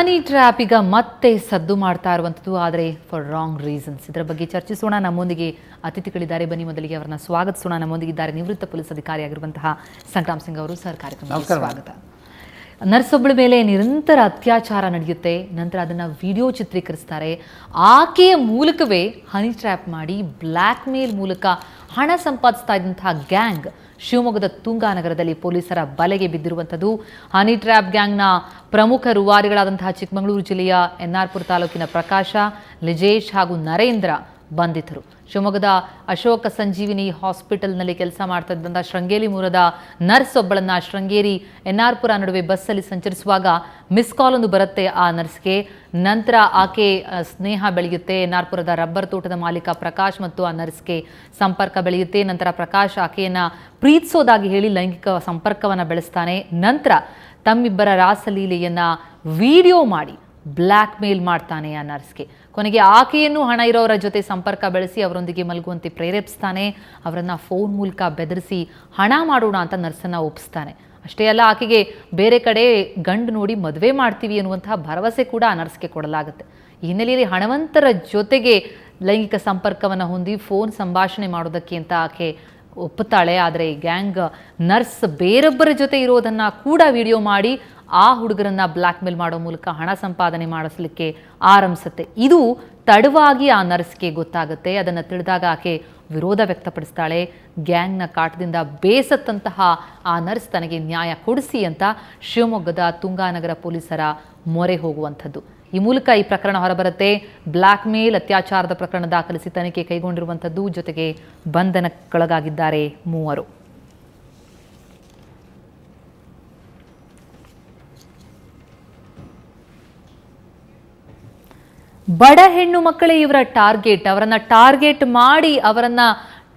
Honey trap ಈಗ ಮತ್ತೆ ಸದ್ದು ಮಾಡ್ತಾ ಇರುವಂಥದ್ದು, ಆದರೆ ಫಾರ್ ರಾಂಗ್ ರೀಸನ್ಸ್. ಇದರ ಬಗ್ಗೆ ಚರ್ಚಿಸೋಣ. ನಮ್ಮೊಂದಿಗೆ ಅತಿಥಿಗಳಿದ್ದಾರೆ. ಬನ್ನಿ ಮೊದಲಿಗೆ ಅವರನ್ನ ಸ್ವಾಗತಿಸೋಣ. ನಮ್ಮೊಂದಿಗಿದ್ದಾರೆ ನಿವೃತ್ತ ಪೊಲೀಸ್ ಅಧಿಕಾರಿಯಾಗಿರುವಂತಹ ಸಂಗ್ರಾಮ್ ಸಿಂಗ್ ಅವರು. ಸರ್, ಕಾರ್ಯಕ್ರಮಕ್ಕೆ ಸ್ವಾಗತ. ನರ್ಸೊಬ್ಬಳ ಮೇಲೆ ನಿರಂತರ ಅತ್ಯಾಚಾರ ನಡೆಯುತ್ತೆ, ನಂತರ ಅದನ್ನು ವಿಡಿಯೋ ಚಿತ್ರೀಕರಿಸ್ತಾರೆ. ಆಕೆಯ ಮೂಲಕವೇ ಹನಿ ಟ್ರ್ಯಾಪ್ ಮಾಡಿ ಬ್ಲ್ಯಾಕ್ ಮೇಲ್ ಮೂಲಕ ಹಣ ಸಂಪಾದಿಸ್ತಾ ಇದ್ದಂತಹ ಗ್ಯಾಂಗ್ ಶಿವಮೊಗ್ಗದ ತುಂಗಾನಗರದಲ್ಲಿ ಪೊಲೀಸರ ಬಲೆಗೆ ಬಿದ್ದಿರುವಂಥದ್ದು. ಹನಿ ಟ್ರ್ಯಾಪ್ ಗ್ಯಾಂಗ್ನ ಪ್ರಮುಖ ರೂವಾರಿಗಳಾದಂತಹ ಚಿಕ್ಕಮಗಳೂರು ಜಿಲ್ಲೆಯ ಎನ್ಆರ್ಪುರ ತಾಲೂಕಿನ ಪ್ರಕಾಶ, ಲಿಜೇಶ್ ಹಾಗೂ ನರೇಂದ್ರ ಬಂಧಿತರು. ಶಿವಮೊಗ್ಗದ ಅಶೋಕ ಸಂಜೀವಿನಿ ಹಾಸ್ಪಿಟಲ್ನಲ್ಲಿ ಕೆಲಸ ಮಾಡ್ತಾ ಇದ್ದಂಥ ಶೃಂಗೇರಿ ಮೂಲದ ನರ್ಸ್ ಒಬ್ಬಳನ್ನ ಶೃಂಗೇರಿ ಎನ್ಆರ್ಪುರ ನಡುವೆ ಬಸ್ಸಲ್ಲಿ ಸಂಚರಿಸುವಾಗ ಮಿಸ್ ಕಾಲ್ ಒಂದು ಬರುತ್ತೆ ಆ ನರ್ಸ್ಗೆ. ನಂತರ ಆಕೆ ಸ್ನೇಹ ಬೆಳೆಯುತ್ತೆ. ಎನ್ಆರ್ಪುರದ ರಬ್ಬರ್ ತೋಟದ ಮಾಲೀಕ ಪ್ರಕಾಶ್ ಮತ್ತು ಆ ನರ್ಸ್ಗೆ ಸಂಪರ್ಕ ಬೆಳೆಯುತ್ತೆ. ನಂತರ ಪ್ರಕಾಶ್ ಆಕೆಯನ್ನು ಪ್ರೀತಿಸೋದಾಗಿ ಹೇಳಿ ಲೈಂಗಿಕ ಸಂಪರ್ಕವನ್ನು ಬೆಳೆಸ್ತಾನೆ. ನಂತರ ತಮ್ಮಿಬ್ಬರ ರಾಸಲೀಲೆಯನ್ನು ವಿಡಿಯೋ ಮಾಡಿ ಬ್ಲ್ಯಾಕ್ ಮೇಲ್ ಮಾಡ್ತಾನೆ ಆ ನರ್ಸ್ಗೆ. ಕೊನೆಗೆ ಆಕೆಯನ್ನು ಹಣ ಇರೋರ ಜೊತೆ ಸಂಪರ್ಕ ಬೆಳೆಸಿ ಅವರೊಂದಿಗೆ ಮಲಗುವಂತೆ ಪ್ರೇರೇಪಿಸ್ತಾನೆ. ಅವರನ್ನು ಫೋನ್ ಮೂಲಕ ಬೆದರಿಸಿ ಹಣ ಮಾಡೋಣ ಅಂತ ನರ್ಸನ್ನು ಒಪ್ಪಿಸ್ತಾನೆ. ಅಷ್ಟೇ ಅಲ್ಲ, ಆಕೆಗೆ ಬೇರೆ ಕಡೆ ಗಂಡು ನೋಡಿ ಮದುವೆ ಮಾಡ್ತೀವಿ ಅನ್ನುವಂತಹ ಭರವಸೆ ಕೂಡ ಆ ನರ್ಸ್ಗೆ ಕೊಡಲಾಗುತ್ತೆ. ಈ ಹಿನ್ನೆಲೆಯಲ್ಲಿ ಹಣವಂತರ ಜೊತೆಗೆ ಲೈಂಗಿಕ ಸಂಪರ್ಕವನ್ನು ಹೊಂದಿ ಫೋನ್ ಸಂಭಾಷಣೆ ಮಾಡೋದಕ್ಕೆ ಅಂತ ಆಕೆ ಒಪ್ಪುತ್ತಾಳೆ. ಆದರೆ ಗ್ಯಾಂಗ್ ನರ್ಸ್ ಬೇರೊಬ್ಬರ ಜೊತೆ ಇರೋದನ್ನು ಕೂಡ ವಿಡಿಯೋ ಮಾಡಿ ಆ ಹುಡುಗರನ್ನ ಬ್ಲ್ಯಾಕ್ ಮೇಲ್ ಮಾಡೋ ಮೂಲಕ ಹಣ ಸಂಪಾದನೆ ಮಾಡಿಸ್ಲಿಕ್ಕೆ ಆರಂಭಿಸುತ್ತೆ. ಇದು ತಡವಾಗಿ ಆ ನರ್ಸ್ಗೆ ಗೊತ್ತಾಗುತ್ತೆ. ಅದನ್ನು ತಿಳಿದಾಗ ಆಕೆ ವಿರೋಧ ವ್ಯಕ್ತಪಡಿಸ್ತಾಳೆ. ಗ್ಯಾಂಗ್ನ ಕಾಟದಿಂದ ಬೇಸತ್ತಂತಹ ಆ ನರ್ಸ್ ತನಗೆ ನ್ಯಾಯ ಕೊಡಿಸಿ ಅಂತ ಶಿವಮೊಗ್ಗದ ತುಂಗಾನಗರ ಪೊಲೀಸರ ಮೊರೆ ಹೋಗುವಂಥದ್ದು. ಈ ಮೂಲಕ ಈ ಪ್ರಕರಣ ಹೊರಬರುತ್ತೆ. ಬ್ಲ್ಯಾಕ್ ಮೇಲ್ ಅತ್ಯಾಚಾರದ ಪ್ರಕರಣ ದಾಖಲಿಸಿ ತನಿಖೆ ಕೈಗೊಂಡಿರುವಂಥದ್ದು. ಜೊತೆಗೆ ಬಂಧನಕ್ಕೊಳಗಾಗಿದ್ದಾರೆ ಮೂವರು. ಬಡ ಹೆಣ್ಣು ಮಕ್ಕಳೇ ಇವರ ಟಾರ್ಗೆಟ್. ಅವರನ್ನ ಟಾರ್ಗೆಟ್ ಮಾಡಿ ಅವರನ್ನ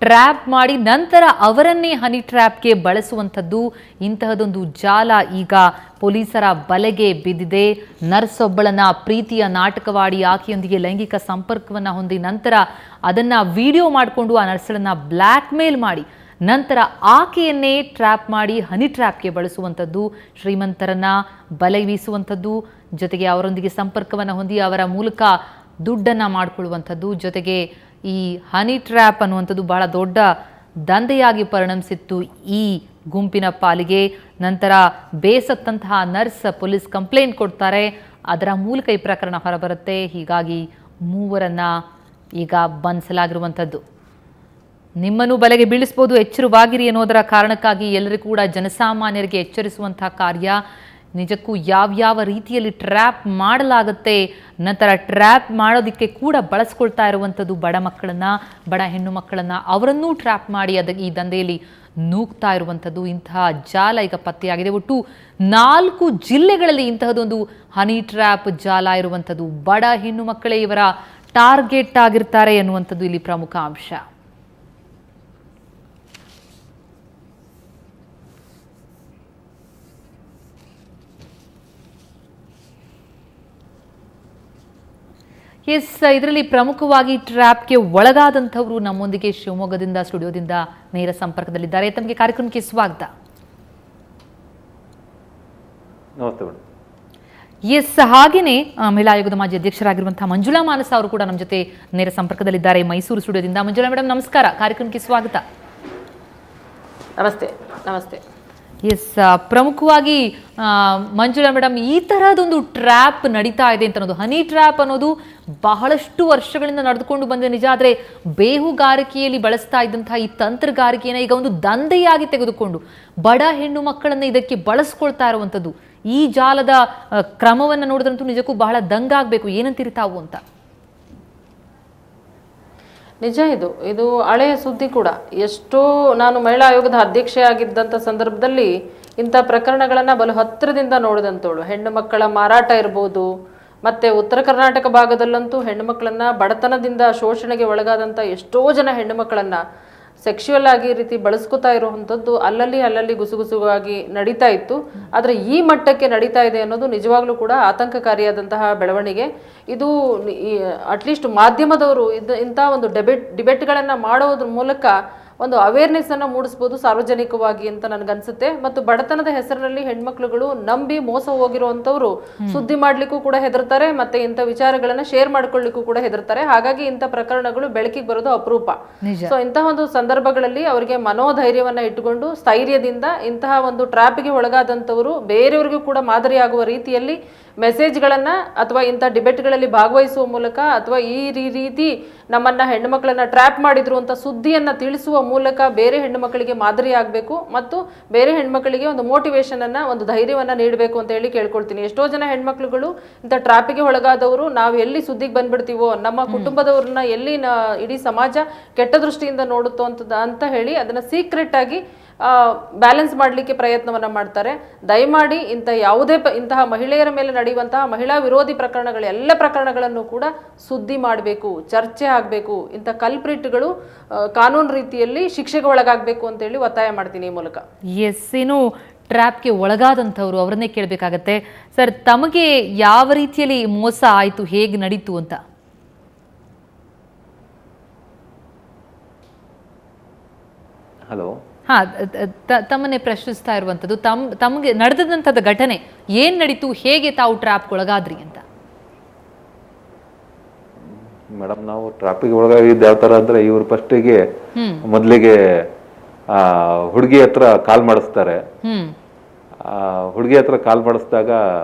ಟ್ರ್ಯಾಪ್ ಮಾಡಿ ನಂತರ ಅವರನ್ನೇ ಹನಿ ಟ್ರ್ಯಾಪ್ಗೆ ಬಳಸುವಂಥದ್ದು. ಇಂತಹದೊಂದು ಜಾಲ ಈಗ ಪೊಲೀಸರ ಬಲೆಗೆ ಬಿದ್ದಿದೆ. ನರ್ಸ್ ಒಬ್ಬಳನ್ನ ಪ್ರೀತಿಯ ನಾಟಕವಾಡಿ ಆಕೆಯೊಂದಿಗೆ ಲೈಂಗಿಕ ಸಂಪರ್ಕವನ್ನು ಹೊಂದಿ ನಂತರ ಅದನ್ನು ವಿಡಿಯೋ ಮಾಡಿಕೊಂಡು ಆ ನರ್ಸ್ಗಳನ್ನ ಬ್ಲ್ಯಾಕ್ ಮೇಲ್ ಮಾಡಿ ನಂತರ ಆಕೆಯನ್ನೇ ಟ್ರ್ಯಾಪ್ ಮಾಡಿ ಹನಿ ಟ್ರ್ಯಾಪ್ಗೆ ಬಳಸುವಂಥದ್ದು. ಶ್ರೀಮಂತರನ್ನ ಬಲೆ ಬೀಸುವಂಥದ್ದು, ಜೊತೆಗೆ ಅವರೊಂದಿಗೆ ಸಂಪರ್ಕವನ್ನು ಹೊಂದಿ ಅವರ ಮೂಲಕ ದುಡ್ಡನ್ನು ಮಾಡಿಕೊಳ್ಳುವಂಥದ್ದು. ಜೊತೆಗೆ ಈ ಹನಿ ಟ್ರ್ಯಾಪ್ ಅನ್ನುವಂಥದ್ದು ಬಹಳ ದೊಡ್ಡ ದಂಧೆಯಾಗಿ ಪರಿಣಮಿಸಿತ್ತು ಈ ಗುಂಪಿನ ಪಾಲಿಗೆ. ನಂತರ ಬೇಸತ್ತಂತಹ ನರ್ಸ್ ಪೊಲೀಸ್ ಕಂಪ್ಲೇಂಟ್ ಕೊಡ್ತಾರೆ. ಅದರ ಮೂಲಕ ಈ ಪ್ರಕರಣ ಹೊರಬರುತ್ತೆ. ಹೀಗಾಗಿ ಮೂವರನ್ನ ಈಗ ಬಂಧಿಸಲಾಗಿರುವಂಥದ್ದು. ನಿಮ್ಮನ್ನು ಬಲೆಗೆ ಬೀಳಿಸ್ಬೋದು, ಎಚ್ಚರವಾಗಿರಿ ಅನ್ನೋದರ ಕಾರಣಕ್ಕಾಗಿ ಎಲ್ಲರಿಗೂ ಕೂಡ ಜನಸಾಮಾನ್ಯರಿಗೆ ಎಚ್ಚರಿಸುವಂತಹ ಕಾರ್ಯ. ನಿಜಕ್ಕೂ ಯಾವ್ಯಾವ ರೀತಿಯಲ್ಲಿ ಟ್ರ್ಯಾಪ್ ಮಾಡಲಾಗುತ್ತೆ, ನಂತರ ಟ್ರ್ಯಾಪ್ ಮಾಡೋದಕ್ಕೆ ಕೂಡ ಬಳಸ್ಕೊಳ್ತಾ ಇರುವಂಥದ್ದು ಬಡ ಮಕ್ಕಳನ್ನು, ಬಡ ಹೆಣ್ಣು ಮಕ್ಕಳನ್ನು, ಅವರನ್ನೂ ಟ್ರ್ಯಾಪ್ ಮಾಡಿ ಈ ದಂಧೆಯಲ್ಲಿ ನೂಗ್ತಾ ಇರುವಂಥದ್ದು. ಇಂತಹ ಜಾಲ ಈಗ ಪತ್ತೆಯಾಗಿದೆ. ಒಟ್ಟು 4 ಜಿಲ್ಲೆಗಳಲ್ಲಿ ಇಂತಹದೊಂದು ಹನಿ ಟ್ರ್ಯಾಪ್ ಜಾಲ ಇರುವಂಥದ್ದು. ಬಡ ಹೆಣ್ಣು ಮಕ್ಕಳೇ ಇವರ ಟಾರ್ಗೆಟ್ ಆಗಿರ್ತಾರೆ ಎನ್ನುವಂಥದ್ದು ಇಲ್ಲಿ ಪ್ರಮುಖ ಅಂಶ. ಎಸ್, ಇದರಲ್ಲಿ ಪ್ರಮುಖವಾಗಿ ಟ್ರ್ಯಾಪ್ಗೆ ಒಳಗಾದಂಥವರು ನಮ್ಮೊಂದಿಗೆ ಶಿವಮೊಗ್ಗದಿಂದ ಸ್ಟುಡಿಯೋದಿಂದ ನೇರ ಸಂಪರ್ಕದಲ್ಲಿದ್ದಾರೆ. ತಮಗೆ ಕಾರ್ಯಕ್ರಮಕ್ಕೆ ಸ್ವಾಗತ. ಎಸ್, ಹಾಗೆಯೇ ಮಹಿಳಾ ಆಯೋಗದ ಮಾಜಿ ಅಧ್ಯಕ್ಷರಾಗಿರುವಂತಹ ಮಂಜುಳಾ ಮಾನಸ ಅವರು ಕೂಡ ನಮ್ಮ ಜೊತೆ ನೇರ ಸಂಪರ್ಕದಲ್ಲಿದ್ದಾರೆ ಮೈಸೂರು ಸ್ಟುಡಿಯೋದಿಂದ. ಮಂಜುಳಾ ಮೇಡಮ್, ನಮಸ್ಕಾರ, ಕಾರ್ಯಕ್ರಮಕ್ಕೆ ಸ್ವಾಗತ. ನಮಸ್ತೆ. ನಮಸ್ತೆ. ಎಸ್, ಪ್ರಮುಖವಾಗಿ ಮಂಜುಳಾ ಮೇಡಮ್, ಈ ತರಹದೊಂದು ಟ್ರ್ಯಾಪ್ ನಡೀತಾ ಇದೆ ಅಂತ ಅನ್ನೋದು, ಹನಿ ಟ್ರ್ಯಾಪ್ ಅನ್ನೋದು ಬಹಳಷ್ಟು ವರ್ಷಗಳಿಂದ ನಡೆದುಕೊಂಡು ಬಂದಿದೆ ನಿಜ. ಆದರೆ ಬೇಹುಗಾರಿಕೆಯಲ್ಲಿ ಬಳಸ್ತಾ ಇದ್ದಂತಹ ಈ ತಂತ್ರಗಾರಿಕೆಯನ್ನು ಈಗ ಒಂದು ದಂಧೆಯಾಗಿ ತೆಗೆದುಕೊಂಡು ಬಡ ಹೆಣ್ಣು ಮಕ್ಕಳನ್ನು ಇದಕ್ಕೆ ಬಳಸ್ಕೊಳ್ತಾ ಇರುವಂಥದ್ದು. ಈ ಜಾಲದ ಕ್ರಮವನ್ನು ನೋಡಿದ್ರಂತೂ ನಿಜಕ್ಕೂ ಬಹಳ ದಂಗಾಗಬೇಕು. ಏನಂತೀರಿ ತಾವು ಅಂತ? ನಿಜ, ಇದು ಹಳೆಯ ಸುದ್ದಿ ಕೂಡ. ಎಷ್ಟೋ ನಾನು ಮಹಿಳಾ ಆಯೋಗದ ಅಧ್ಯಕ್ಷೆಯಾಗಿದ್ದಂಥ ಸಂದರ್ಭದಲ್ಲಿ ಇಂಥ ಪ್ರಕರಣಗಳನ್ನು ಬಲು ಹತ್ತಿರದಿಂದ ನೋಡಿದಂಥವಳು. ಹೆಣ್ಣು ಮಕ್ಕಳ ಮಾರಾಟ ಇರ್ಬೋದು, ಮತ್ತು ಉತ್ತರ ಕರ್ನಾಟಕ ಭಾಗದಲ್ಲಂತೂ ಹೆಣ್ಣು ಮಕ್ಕಳನ್ನು ಬಡತನದಿಂದ ಶೋಷಣೆಗೆ ಒಳಗಾದಂಥ ಎಷ್ಟೋ ಜನ ಹೆಣ್ಣು ಮಕ್ಕಳನ್ನು ಸೆಕ್ಶುವಲ್ ಆಗಿ ಈ ರೀತಿ ಬಳಸ್ಕೊತಾ ಇರುವಂಥದ್ದು ಅಲ್ಲಲ್ಲಿ ಗುಸುಗುಸುವಾಗಿ ನಡೀತಾ ಇತ್ತು. ಆದರೆ ಈ ಮಟ್ಟಕ್ಕೆ ನಡೀತಾ ಇದೆ ಅನ್ನೋದು ನಿಜವಾಗ್ಲೂ ಕೂಡ ಆತಂಕಕಾರಿಯಾದಂತಹ ಬೆಳವಣಿಗೆ. ಇದು ಅಟ್ಲೀಸ್ಟ್ ಮಾಧ್ಯಮದವರು ಇಂಥ ಒಂದು ಡಿಬೇಟ್ಗಳನ್ನು ಮಾಡೋದ್ರ ಮೂಲಕ ಒಂದು ಅವೇರ್ನೆಸ್ ಅನ್ನ ಮೂಡಿಸಬಹುದು ಸಾರ್ವಜನಿಕವಾಗಿ ಅಂತ ನನ್ಗನ್ಸುತ್ತೆ. ಮತ್ತು ಬಡತನದ ಹೆಸರಿನಲ್ಲಿ ಹೆಣ್ಮಕ್ಳುಗಳು ನಂಬಿ ಮೋಸ ಹೋಗಿರುವಂತವ್ರು ಸುದ್ದಿ ಮಾಡ್ಲಿಕ್ಕೂ ಕೂಡ ಹೆದರ್ತಾರೆ, ಮತ್ತೆ ಇಂಥ ವಿಚಾರಗಳನ್ನ ಶೇರ್ ಮಾಡ್ಕೊಳ್ಳಿಕ್ಕೂ ಕೂಡ ಹೆದರ್ತಾರೆ. ಹಾಗಾಗಿ ಇಂಥ ಪ್ರಕರಣಗಳು ಬೆಳಕಿಗೆ ಬರೋದು ಅಪರೂಪ. ಸೊ ಇಂತಹ ಒಂದು ಸಂದರ್ಭಗಳಲ್ಲಿ ಅವರಿಗೆ ಮನೋಧೈರ್ಯವನ್ನ ಇಟ್ಟುಕೊಂಡು ಸ್ಥೈರ್ಯದಿಂದ ಇಂತಹ ಒಂದು ಟ್ರ್ಯಾಪ್ಗೆ ಒಳಗಾದಂಥವರು ಬೇರೆಯವರಿಗೂ ಕೂಡ ಮಾದರಿಯಾಗುವ ರೀತಿಯಲ್ಲಿ ಮೆಸೇಜ್ಗಳನ್ನ ಅಥವಾ ಇಂಥ ಡಿಬೇಟ್ಗಳಲ್ಲಿ ಭಾಗವಹಿಸುವ ಮೂಲಕ ಅಥವಾ ಈ ರೀತಿ ನಮ್ಮನ್ನ ಹೆಣ್ಣು ಮಕ್ಕಳನ್ನ ಟ್ರ್ಯಾಪ್ ಮಾಡಿದ್ರು ಅಂತ ಸುದ್ದಿಯನ್ನ ತಿಳಿಸುವ ಮೂಲಕ ಬೇರೆ ಹೆಣ್ಣು ಮಕ್ಕಳಿಗೆ ಮಾದರಿ ಆಗಬೇಕು ಮತ್ತು ಬೇರೆ ಹೆಣ್ಮಕ್ಳಿಗೆ ಒಂದು ಮೋಟಿವೇಶನ್ ಅನ್ನ, ಒಂದು ಧೈರ್ಯವನ್ನ ನೀಡಬೇಕು ಅಂತ ಹೇಳಿ ಕೇಳ್ಕೊಳ್ತೀನಿ. ಎಷ್ಟೋ ಜನ ಹೆಣ್ಮಕ್ಳುಗಳು ಇಂಥ ಟ್ರ್ಯಾಪಿಗೆ ಒಳಗಾದವರು ನಾವು ಎಲ್ಲಿ ಸುದ್ದಿಗೆ ಬಂದ್ಬಿಡ್ತೀವೋ, ನಮ್ಮ ಕುಟುಂಬದವ್ರನ್ನ ಎಲ್ಲಿ ಇಡೀ ಸಮಾಜ ಕೆಟ್ಟ ದೃಷ್ಟಿಯಿಂದ ನೋಡುತ್ತೋ ಅಂತ ಹೇಳಿ ಅದನ್ನ ಸೀಕ್ರೆಟ್ ಆಗಿ ಬ್ಯಾಲೆನ್ಸ್ ಮಾಡಲಿಕ್ಕೆ ಪ್ರಯತ್ನವನ್ನ ಮಾಡ್ತಾರೆ. ದಯಮಾಡಿ ಇಂತಹ ಮಹಿಳೆಯರ ಮೇಲೆ ನಡೆಯುವಂತಹ ಮಹಿಳಾ ವಿರೋಧಿ ಪ್ರಕರಣಗಳು ಎಲ್ಲ ಪ್ರಕರಣಗಳನ್ನು ಕೂಡ ಸುದ್ದಿ ಮಾಡಬೇಕು, ಚರ್ಚೆ ಆಗಬೇಕು. ಇಂಥ ಕಲ್ಪ್ರಿಟ್ಗಳು ಕಾನೂನು ರೀತಿಯಲ್ಲಿ ಶಿಕ್ಷೆಗೆ ಒಳಗಾಗಬೇಕು ಅಂತ ಹೇಳಿ ಒತ್ತಾಯ ಮಾಡ್ತೀನಿ ಈ ಮೂಲಕ. ಎಸ್, ಏನು ಟ್ರ್ಯಾಪ್ಗೆ ಒಳಗಾದಂಥವ್ರು ಅವರನ್ನೇ ಕೇಳಬೇಕಾಗತ್ತೆ. ಸರ್, ತಮಗೆ ಯಾವ ರೀತಿಯಲ್ಲಿ ಮೋಸ ಆಯಿತು, ಹೇಗೆ ನಡೀತು ಅಂತ? ಹಲೋ. ಹಾ, ತಮ್ಮನ್ನೇ ಪ್ರಶ್ನಿಸ್ತಾ ಇರುವಂಥದ್ದು. ತಮಗೆ ನಡೆದಂಥದ್ದು ಘಟನೆ ಏನ್ ನಡೀತು, ಹೇಗೆ ತಾವು ಟ್ರ್ಯಾಪ್ ಒಳಗಾದ್ರಿ ಅಂತ? ಮೇಡಮ್, ನಾವು ಟ್ರಾಫಿಕ್ ಒಳಗಾಗಿದ್ದು ಯಾವ ತರ ಅಂದ್ರೆ, ಇವ್ರು ಫಸ್ಟಿಗೆ ಮೊದಲಿಗೆ ಹುಡುಗಿ ಹತ್ರ ಕಾಲ್ ಮಾಡಿಸ್ತಾರೆ. ಹುಡುಗಿ ಹತ್ರ ಕಾಲ್ ಮಾಡಿಸಿದಾಗ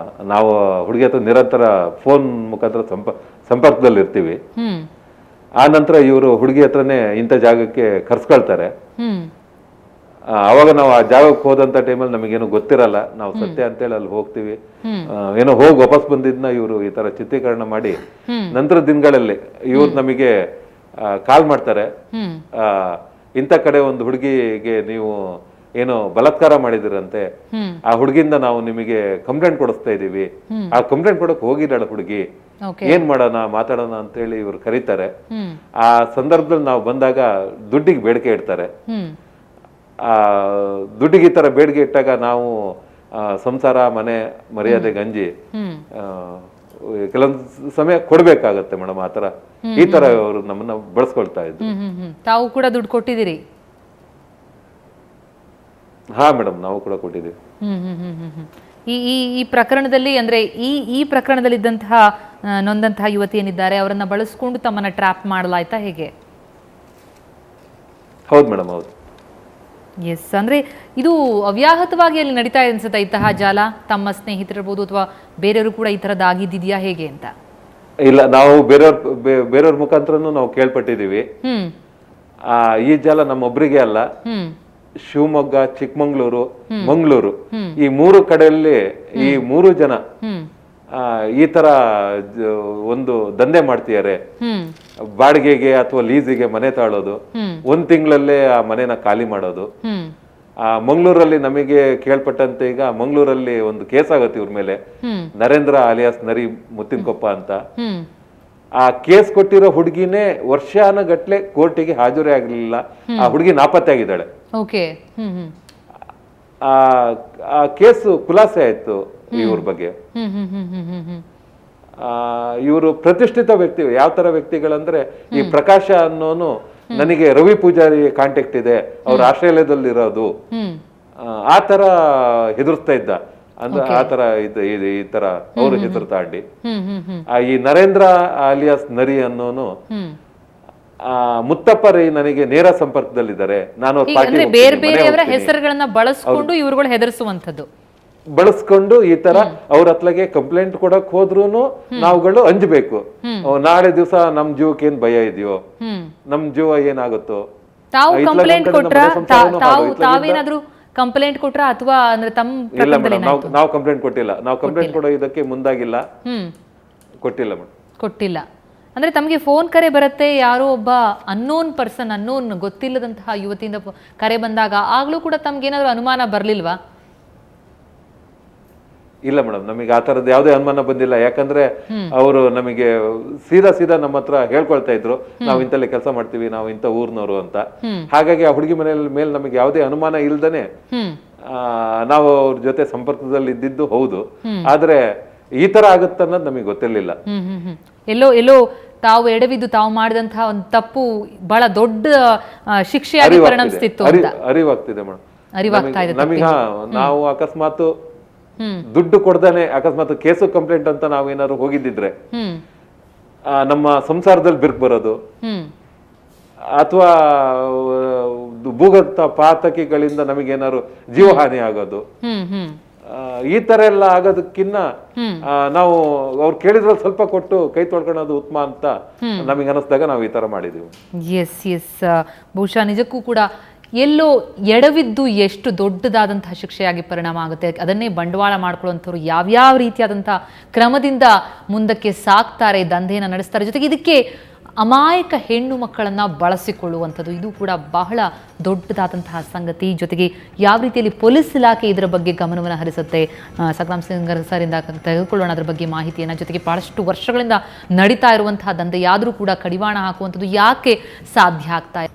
ನಾವು ಹುಡುಗಿ ಹತ್ರ ನಿರಂತರ ಫೋನ್ ಮುಖಾಂತರ ಸಂಪರ್ಕದಲ್ಲಿ ಇರ್ತೀವಿ. ಆ ನಂತರ ಇವರು ಹುಡುಗಿ ಹತ್ರನೇ ಇಂಥ ಜಾಗಕ್ಕೆ ಕರ್ಸ್ಕೊಳ್ತಾರೆ. ಅವಾಗ ನಾವು ಆ ಜಾಗಕ್ಕೆ ಹೋದಂತ ಟೈಮಲ್ಲಿ ನಮಗೇನು ಗೊತ್ತಿರಲ್ಲ, ನಾವು ಸತ್ಯ ಅಂತೇಳಿ ಅಲ್ಲಿ ಹೋಗ್ತೀವಿ. ಏನೋ ಹೋಗಿ ವಾಪಸ್ ಬಂದಿದ್ನ ಇವರು ಈ ತರ ಚಿತ್ರೀಕರಣ ಮಾಡಿ ನಂತರ ದಿನಗಳಲ್ಲಿ ಇವ್ರು ನಮಗೆ ಕಾಲ್ ಮಾಡ್ತಾರೆ. ಇಂಥ ಕಡೆ ಒಂದು ಹುಡುಗಿಗೆ ನೀವು ಏನೋ ಬಲಾತ್ಕಾರ ಮಾಡಿದಿರಂತೆ, ಆ ಹುಡುಗಿಯಿಂದ ನಾವು ನಿಮಗೆ ಕಂಪ್ಲೇಂಟ್ ಕೊಡಿಸ್ತಾ ಇದೀವಿ. ಆ ಕಂಪ್ಲೇಂಟ್ ಕೊಡಕ್ ಹೋಗಿದ್ದಾಳ ಹುಡುಗಿ, ಏನ್ ಮಾಡೋಣ ಮಾತಾಡೋಣ ಅಂತ ಹೇಳಿ ಇವ್ರು ಕರೀತಾರೆ. ಆ ಸಂದರ್ಭದಲ್ಲಿ ನಾವು ಬಂದಾಗ ದುಡ್ಡಿಗೆ ಬೇಡಿಕೆ ಇಡ್ತಾರೆ. ದುಡ್ಡಿಗೆ ಈ ತರ ಬೇಡಿಕೆ ಇಟ್ಟಾಗ ನಾವು ಸಂಸಾರ, ಮನೆ, ಮರ್ಯಾದೆ, ಗಂಜಿ ಕೆಲವೊಂದು ಸಮಯ ಕೊಡ್ಬೇಕಾಗತ್ತೆ ಮೇಡಮ್. ಆತರ ಈ ತರ ಅವರು ನಮ್ಮನ್ನ ಬಳಸ್ಕೊಳ್ತಾ ಇದ್ರು. ತಾವು ಕೂಡ ದುಡ್ಡು ಕೊಟ್ಟಿದ್ದೀರಿ? ಹಾ ಮೇಡಮ್, ನಾವು ಕೂಡ ಕೊಟ್ಟಿದ್ದೀವಿ. ಈ ಪ್ರಕರಣದಲ್ಲಿ ಅಂದ್ರೆ ಈ ಪ್ರಕರಣದಲ್ಲಿ ಇದ್ದಂತಹ ನೊಂದಂತಹ ಯುವತಿ ಏನಿದ್ದಾರೆ ಅವರನ್ನ ಬಳಸ್ಕೊಂಡು ತಮ್ಮನ್ನ ಟ್ರ್ಯಾಪ್ ಮಾಡಲಾಯ್ತಾ, ಹೇಗೆ? ಹೌದು ಮೇಡಮ್, ಹೌದು. ಎಸ್, ಅಂದ್ರೆ ಇದು ಅವ್ಯಾಹತವಾಗಿ ಅಲ್ಲಿ ನಡೀತಾ ಇದೆ ಅನ್ಸುತ್ತಾ ಇಂತಹ ಜಾಲ? ತಮ್ಮ ಸ್ನೇಹಿತರಿರ್ಬೋದು ಅಥವಾ ಬೇರೆಯವರು ಕೂಡ ಈ ತರದ್ದು ಆಗಿದ್ದಿದ್ಯಾ, ಹೇಗೆ ಅಂತ? ಇಲ್ಲ, ನಾವು ಬೇರೆಯವ್ರ ಮುಖಾಂತರನು ನಾವು ಕೇಳ್ಪಟ್ಟಿದೀವಿ. ಈ ಜಾಲ ನಮ್ಮೊಬ್ರಿಗೆ ಅಲ್ಲ, ಶಿವಮೊಗ್ಗ, ಚಿಕ್ಕಮಂಗ್ಳೂರು, ಮಂಗಳೂರು ಈ ಮೂರು ಕಡೆಯಲ್ಲಿ ಈ ಮೂರು ಜನ ಈ ತರ ಒಂದು ದಂಧೆ ಮಾಡ್ತಿದ್ದಾರೆ. ಬಾಡಿಗೆಗೆ ಅಥವಾ ಲೀಸಿಗೆ ಮನೆ ತಾಳೋದು, 1 ತಿಂಗಳಲ್ಲೇ ಆ ಮನೆನ ಖಾಲಿ ಮಾಡೋದು. ಮಂಗಳೂರಲ್ಲಿ ನಮಗೆ ಕೇಳ್ಪಟ್ಟಂತೆ ಈಗ ಮಂಗಳೂರಲ್ಲಿ ಒಂದು ಕೇಸ್ ಆಗತ್ತೆ ಇವ್ರ ಮೇಲೆ, ನರೇಂದ್ರ ಅಲಿಯಾಸ್ ನರಿ ಮುತ್ತಿನಕೊಪ್ಪ ಅಂತ. ಆ ಕೇಸ್ ಕೊಟ್ಟಿರೋ ಹುಡುಗಿನೇ ವರ್ಷಾನುಗಟ್ಲೆ ಕೋರ್ಟಿಗೆ ಹಾಜರೇ ಆಗ್ಲಿಲ್ಲ. ಆ ಹುಡುಗಿ ನಾಪತ್ತೆ ಆಗಿದ್ದಾಳೆ. ಆ ಕೇಸು ಖುಲಾಸೆ ಆಯ್ತು ಇವ್ರ ಬಗ್ಗೆ. ಇವರು ಪ್ರತಿಷ್ಠಿತ ವ್ಯಕ್ತಿ. ಯಾವ ತರ ವ್ಯಕ್ತಿಗಳಂದ್ರೆ, ಈ ಪ್ರಕಾಶ ಅನ್ನೋನು ನನಗೆ ರವಿ ಪೂಜಾರಿ ಕಾಂಟ್ಯಾಕ್ಟ್ ಇದೆ, ಅವ್ರು ಆಸ್ಟ್ರೇಲಿಯಾದಲ್ಲಿ ಇರೋದು, ಆ ತರ ಹೆದರ್ಸ್ತಾ ಇದ್ದ. ಅಂದ್ರೆ ಆ ತರ ಈ ತರ ಅವ್ರು ಹೆಸರು ತಾಂಡಿ ಈ ನರೇಂದ್ರ ಅಲಿಯಾಸ್ ನರಿ ಅನ್ನೋನು ಮುತ್ತಪ್ಪರಿ ನನಗೆ ನೇರ ಸಂಪರ್ಕದಲ್ಲಿದ್ದಾರೆ. ನಾನು ಬೇರೆ ಬೇರೆಯವರ ಹೆಸರುಗಳನ್ನ ಬಳಸ್ಕೊಂಡು ಇವ್ರುಗಳು ಹೆದರ್ಸುವಂತದ್ದು ಬಳಸ್ಕೊಂಡು ಈ ತರ ಅವ್ರ ಹತ್ಲಾಗೆ ಕಂಪ್ಲೇಂಟ್ ಕೊಡಕ್ ಹೋದ್ರುನು ನಾವುಗಳು ಅಂಜಬೇಕು. ನಾಳೆ ದಿವಸ ನಮ್ ಜೀವಕ್ಕೆ ಏನ್ ಭಯ ಇದೆಯೋ, ನಮ್ ಜೀವ ಏನಾಗುತ್ತೋ. ತಾವು ಕಂಪ್ಲೇಂಟ್ ಕೊಟ್ರ? ತಾವೇನಾದ್ರೂ ಕಂಪ್ಲೇಂಟ್ ಕೊಟ್ರ ಅಥವಾ ಅಂದ್ರೆ ತಮ್ಮ? ಇಲ್ಲ ಮೇಡಮ್, ನಾವು ಕಂಪ್ಲೇಂಟ್ ಕೊಟ್ಟಿಲ್ಲ. ನಾವು ಕಂಪ್ಲೇಂಟ್ ಕೊಡೋ ಇದಕ್ಕೆ ಮುಂದಾಗಿಲ್ಲ, ಕೊಟ್ಟಿಲ್ಲ ಮೇಡಮ್. ಕೊಟ್ಟಿಲ್ಲ ಅಂದ್ರೆ ತಮಗೆ ಫೋನ್ ಕರೆ ಬರುತ್ತೆ, ಯಾರೋ ಒಬ್ಬ ಅನ್ನೋನ್ ಪರ್ಸನ್, ಅನ್ನೋನ್ ಗೊತ್ತಿಲ್ಲದಂತಹ ಯುವತಿಯಿಂದ ಕರೆ ಬಂದಾಗ ಆಗ್ಲೂ ಕೂಡ ತಮ್ಗೆ ಏನಾದ್ರು ಅನುಮಾನ ಬರ್ಲಿಲ್ವಾ? ಇಲ್ಲ ಮೇಡಮ್, ನಮಗೆ ಆ ತರದ್ದು ಯಾವುದೇ ಅನುಮಾನ ಬಂದಿಲ್ಲ. ಯಾಕಂದ್ರೆ ಅವರು ನಮಗೆ ಸೀದಾ ನಮ್ಮ ಹತ್ರ ಹೇಳ್ಕೊಳ್ತಾ ಇದ್ರು, ನಾವು ಇಂತಲ್ಲಿ ಕೆಲಸ ಮಾಡ್ತೀವಿ, ನಾವು ಇಂಥ ಊರ್ನವರು ಅಂತ. ಹಾಗಾಗಿ ಆ ಹುಡುಗಿ ಮೇಲೆ ನಮಗೆ ಯಾವುದೇ ಅನುಮಾನ ಇಲ್ದೇನೆ ನಾವು ಅವ್ರ ಜೊತೆ ಸಂಪರ್ಕದಲ್ಲಿ ಇದ್ದಿದ್ದು ಹೌದು. ಆದ್ರೆ ಈ ತರ ಆಗುತ್ತೆ ಅನ್ನೋದು ನಮಗೆ ಗೊತ್ತಿರ್ಲಿಲ್ಲ. ಎಲ್ಲೋ ತಾವು ಎಡವಿದ್ದು ತಾವು ಮಾಡಿದಂತಹ ಒಂದು ತಪ್ಪು ಬಹಳ ದೊಡ್ಡ ಶಿಕ್ಷೆಯಾಗಿ ಪರಿಣಮಿಸ್ತಿತ್ತು ಅಂತ ಅರಿವಾಗ್ತಿದೆ ಮೇಡಮ್. ಅರಿವಾಗ್ತಾ ಇದೆ. ನಮಗ ನಾವು ಅಕಸ್ಮಾತ್ ಹ್ಮ್ ದುಡ್ಡು ಕೊಡ್ದೇನೆ ಅಕಸ್ಮಾತ್ ಕೇಸು ಕಂಪ್ಲೇಂಟ್ ಅಂತ ನಾವೇನಾದ್ರು ಹೋಗಿದ್ದಿದ್ರೆ ಹ್ಮ್ ನಮ್ಮ ಸಂಸಾರದಲ್ಲಿ ಬಿರ್ಕ್ ಬರೋದು ಹ್ಮ್ ಅಥವಾ ಭೂಗತ ಪಾತಕಿಗಳಿಂದ ನಮಗೇನಾದ್ರು ಜೀವಹಾನಿ ಆಗೋದು, ಹ್ಮ್ ಹ್ಮ್ ಈ ತರ ಎಲ್ಲ ಆಗೋದಕ್ಕಿನ್ನ ನಾವು ಅವ್ರು ಕೇಳಿದ್ರಲ್ಲಿ ಸ್ವಲ್ಪ ಕೊಟ್ಟು ಕೈ ತೊಳ್ಕೊಳ್ಳೋದು ಉತ್ತಮ ಅಂತ ನಮಗೆ ಅನಿಸ್ದಾಗ ನಾವು ಈ ತರ ಮಾಡಿದೀವಿ. ಎಸ್ ಎಸ್ ಬಹುಶಃ ನಿಜಕ್ಕೂ ಕೂಡ ಎಲ್ಲೋ ಎಡವಿದ್ದು ಎಷ್ಟು ದೊಡ್ಡದಾದಂತಹ ಶಿಕ್ಷೆಯಾಗಿ ಪರಿಣಾಮ ಆಗುತ್ತೆ. ಅದನ್ನೇ ಬಂಡವಾಳ ಮಾಡ್ಕೊಳ್ಳುವಂಥವ್ರು ಯಾವ್ಯಾವ ರೀತಿಯಾದಂಥ ಕ್ರಮದಿಂದ ಮುಂದಕ್ಕೆ ಸಾಕ್ತಾರೆ, ದಂಧೆಯನ್ನು ನಡೆಸ್ತಾರೆ. ಜೊತೆಗೆ ಇದಕ್ಕೆ ಅಮಾಯಕ ಹೆಣ್ಣು ಮಕ್ಕಳನ್ನು ಬಳಸಿಕೊಳ್ಳುವಂಥದ್ದು ಇದು ಕೂಡ ಬಹಳ ದೊಡ್ಡದಾದಂತಹ ಸಂಗತಿ. ಜೊತೆಗೆ ಯಾವ ರೀತಿಯಲ್ಲಿ ಪೊಲೀಸ್ ಇಲಾಖೆ ಇದರ ಬಗ್ಗೆ ಗಮನವನ್ನು ಹರಿಸುತ್ತೆ, ಸಂಗ್ರಾಮ್ ಸಿಂಗ್ ಸರಿಂದ ತೆಗೆದುಕೊಳ್ಳೋಣ ಅದರ ಬಗ್ಗೆ ಮಾಹಿತಿಯನ್ನು. ಜೊತೆಗೆ ಬಹಳಷ್ಟು ವರ್ಷಗಳಿಂದ ನಡೀತಾ ಇರುವಂತಹ ದಂಧೆ ಯಾದರೂ ಕೂಡ ಕಡಿವಾಣ ಹಾಕುವಂಥದ್ದು ಯಾಕೆ ಸಾಧ್ಯ ಆಗ್ತಾ ಇದೆ.